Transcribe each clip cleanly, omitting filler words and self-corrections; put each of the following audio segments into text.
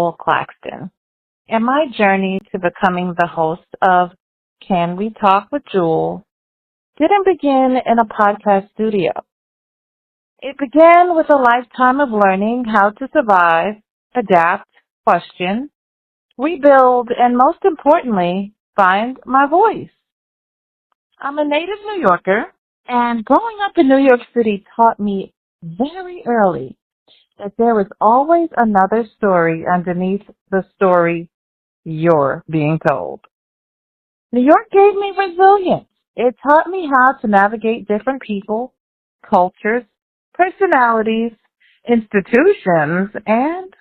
Juel Claxton, and my journey to becoming the host of Can We Talk with Juel didn't begin in a podcast studio. It began with a lifetime of learning how to survive, adapt, question, rebuild, and most importantly, find my voice. I'm a native New Yorker, and growing up in New York City taught me very early that there is always another story underneath the story you're being told. New York gave me resilience. It taught me how to navigate different people, cultures, personalities, institutions, and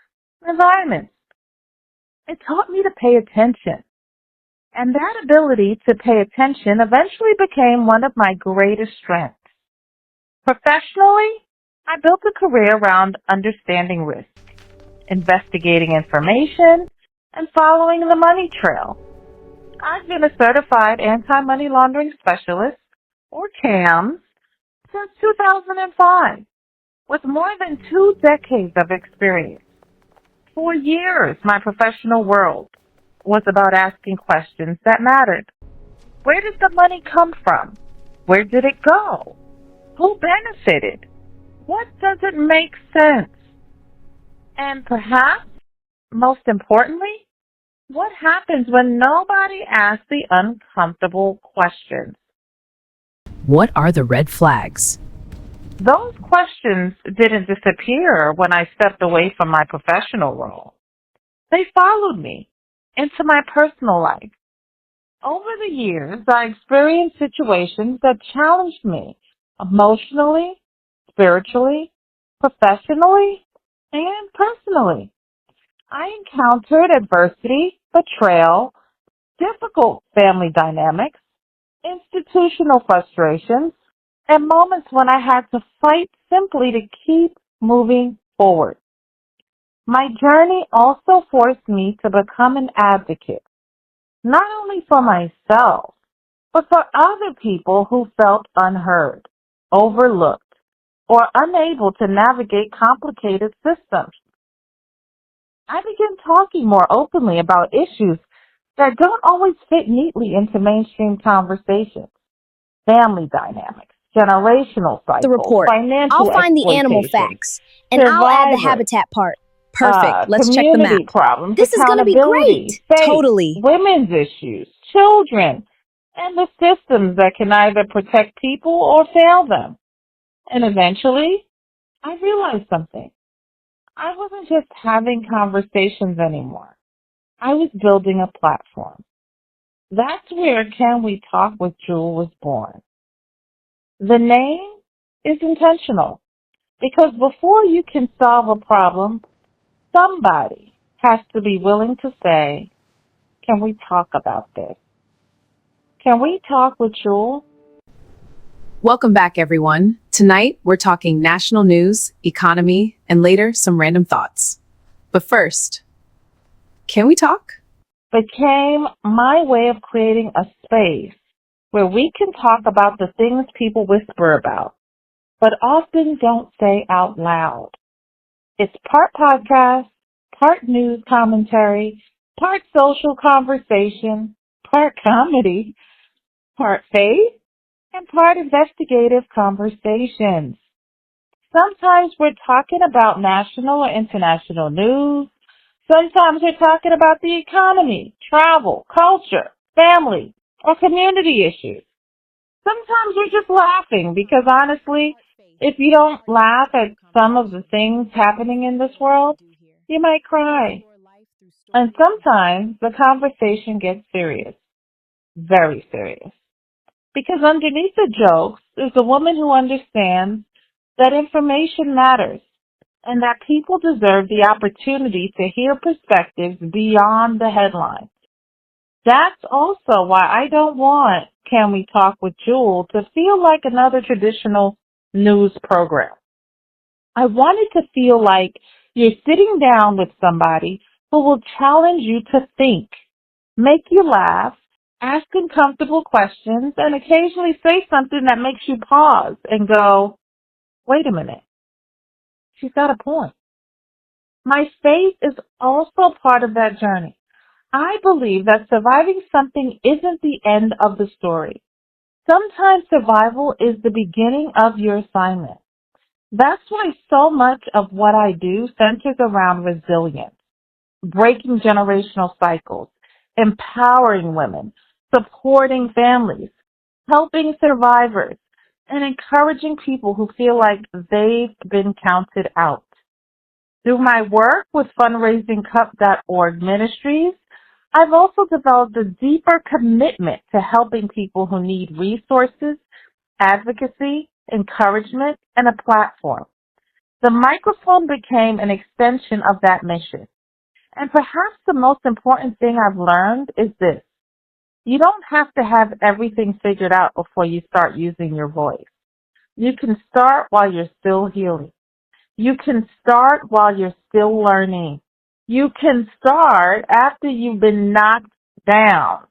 environments. It taught me to pay attention. And that ability to pay attention eventually became one of my greatest strengths. Professionally, I built a career around understanding risk, investigating information, and following the money trail. I've been a certified anti-money laundering specialist, or CAMS, since 2005, with more than 2 decades of experience. For years, my professional world was about asking questions that mattered. Where did the money come from? Where did it go? Who benefited? What doesn't make sense? And perhaps, most importantly, what happens when nobody asks the uncomfortable questions? What are the red flags? Those questions didn't disappear when I stepped away from my professional role. They followed me into my personal life. Over the years, I experienced situations that challenged me emotionally, spiritually, professionally, and personally. I encountered adversity, betrayal, difficult family dynamics, institutional frustrations, and moments when I had to fight simply to keep moving forward. My journey also forced me to become an advocate, not only for myself, but for other people who felt unheard, overlooked, or unable to navigate complicated systems. I began talking more openly about issues that don't always fit neatly into mainstream conversations. Family dynamics, generational The cycles, report. I'll financial find the animal exploitation, facts, and I'll add the survivor, habitat part. Perfect. Let's check the map. community problems, This is going to be accountability, great. faith, Totally. women's issues, children, and the systems that can either protect people or fail them. And eventually, I realized something. I wasn't just having conversations anymore. I was building a platform. That's where Can We Talk with Juel was born. The name is intentional because before you can solve a problem, somebody has to be willing to say, can we talk about this? Can we talk with Juel? Welcome back, everyone. Tonight, we're talking national news, economy, and later, some random thoughts. But first, can we talk? Became my way of creating a space where we can talk about the things people whisper about, but often don't say out loud. It's part podcast, part news commentary, part social conversation, part comedy, part faith, and part investigative conversations. Sometimes we're talking about national or international news. Sometimes we're talking about the economy, travel, culture, family, or community issues. Sometimes we're just laughing because honestly, if you don't laugh at some of the things happening in this world, you might cry. And sometimes the conversation gets serious, very serious. Because underneath the jokes is a woman who understands that information matters and that people deserve the opportunity to hear perspectives beyond the headlines. That's also why I don't want Can We Talk with Juel to feel like another traditional news program. I want it to feel like you're sitting down with somebody who will challenge you to think, make you laugh, ask uncomfortable questions, and occasionally say something that makes you pause and go, wait a minute, she's got a point. My faith is also part of that journey. I believe that surviving something isn't the end of the story. Sometimes survival is the beginning of your assignment. That's why so much of what I do centers around resilience, breaking generational cycles, empowering women, supporting families, helping survivors, and encouraging people who feel like they've been counted out. Through my work with fundraisingcup.org ministries, I've also developed a deeper commitment to helping people who need resources, advocacy, encouragement, and a platform. The microphone became an extension of that mission. And perhaps the most important thing I've learned is this. You don't have to have everything figured out before you start using your voice. You can start while you're still healing. You can start while you're still learning. You can start after you've been knocked down.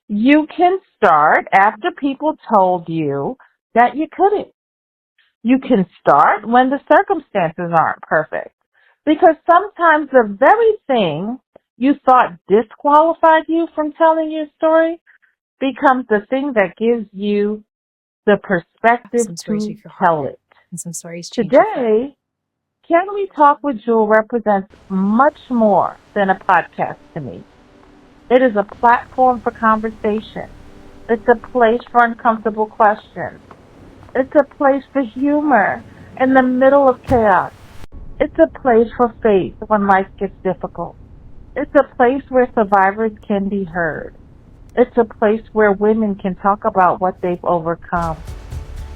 You can start after people told you that you couldn't. You can start when the circumstances aren't perfect. Because sometimes the very thing you thought disqualified you from telling your story becomes the thing that gives you the perspective Some stories to make your tell heart, it. and some stories change your forever. Today, Can We Talk with Juel represents much more than a podcast to me. It is a platform for conversation. It's a place for uncomfortable questions. It's a place for humor in the middle of chaos. It's a place for faith when life gets difficult. It's a place where survivors can be heard. It's a place where women can talk about what they've overcome.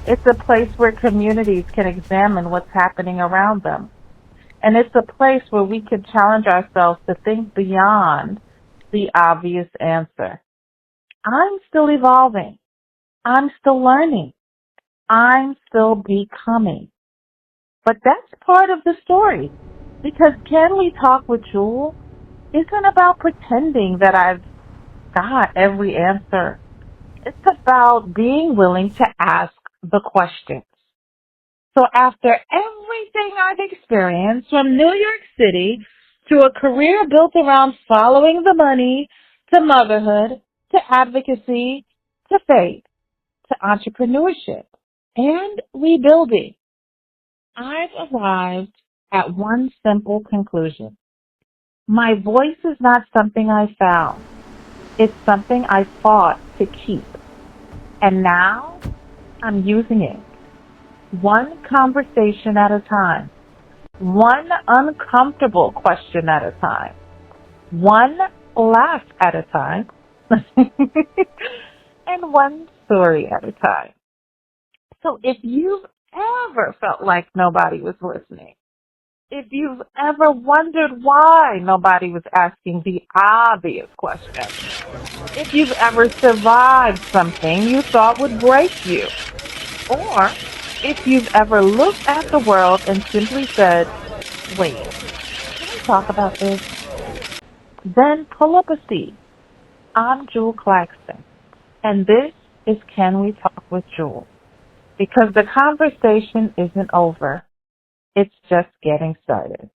It's a place where communities can examine what's happening around them. And it's a place where we can challenge ourselves to think beyond the obvious answer. I'm still evolving. I'm still learning. I'm still becoming. But that's part of the story. Because Can We Talk with Juel isn't about pretending that I've got every answer. It's about being willing to ask the questions. So after everything I've experienced, from New York City to a career built around following the money, to motherhood, to advocacy, to faith, to entrepreneurship, and rebuilding, I've arrived at one simple conclusion. My voice is not something I found. It's something I fought to keep. And now I'm using it. One conversation at a time. One uncomfortable question at a time. One laugh at a time. And one story at a time. So if you've ever felt like nobody was listening, if you've ever wondered why nobody was asking the obvious question, if you've ever survived something you thought would break you, or if you've ever looked at the world and simply said, wait, can we talk about this? Then pull up a seat. I'm Juel Claxton, and this is Can We Talk with Juel? Because the conversation isn't over. It's just getting started.